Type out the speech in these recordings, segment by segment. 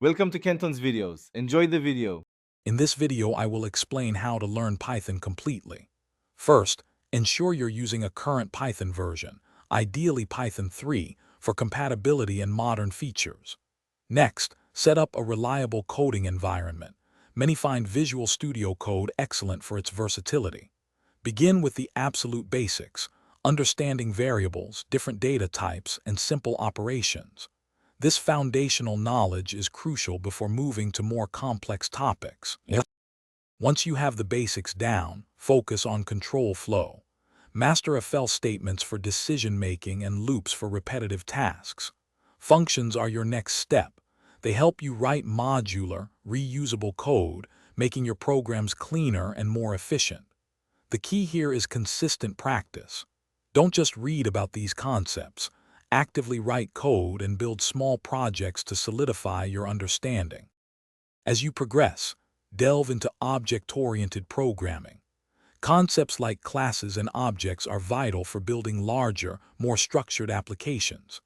Welcome to Kenton's videos. Enjoy the video. In this video, I will explain how to learn Python completely. First, ensure you're using a current Python version, ideally Python 3, for compatibility and modern features. Next, set up a reliable coding environment. Many find Visual Studio Code excellent for its versatility. Begin with the absolute basics, understanding variables, different data types, and simple operations. This foundational knowledge is crucial before moving to more complex topics. Once you have the basics down, focus on control flow. Master FL statements for decision-making and loops for repetitive tasks. Functions are your next step. They help you write modular, reusable code, making your programs cleaner and more efficient. The key here is consistent practice. Don't just read about these concepts. Actively write code and build small projects to solidify your understanding. As you progress, delve into object-oriented programming. Concepts like classes and objects are vital for building larger, more structured applications.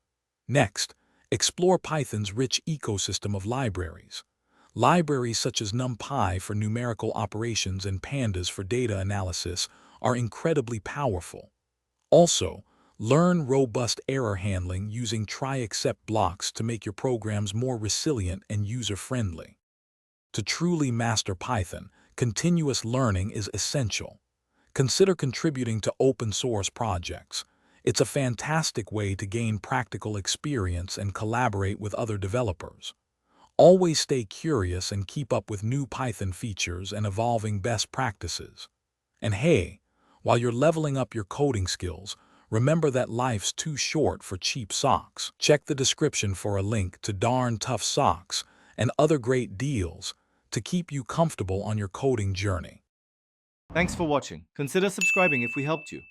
Next, explore Python's rich ecosystem of libraries. Libraries such as NumPy for numerical operations and Pandas for data analysis are incredibly powerful. Also, learn robust error handling using try-except blocks to make your programs more resilient and user-friendly. To truly master Python, continuous learning is essential. Consider contributing to open-source projects. It's a fantastic way to gain practical experience and collaborate with other developers. Always stay curious and keep up with new Python features and evolving best practices. And hey, while you're leveling up your coding skills, remember that life's too short for cheap socks. Check the description for a link to Darn Tough Socks and other great deals to keep you comfortable on your coding journey. Thanks for watching. Consider subscribing if we helped you.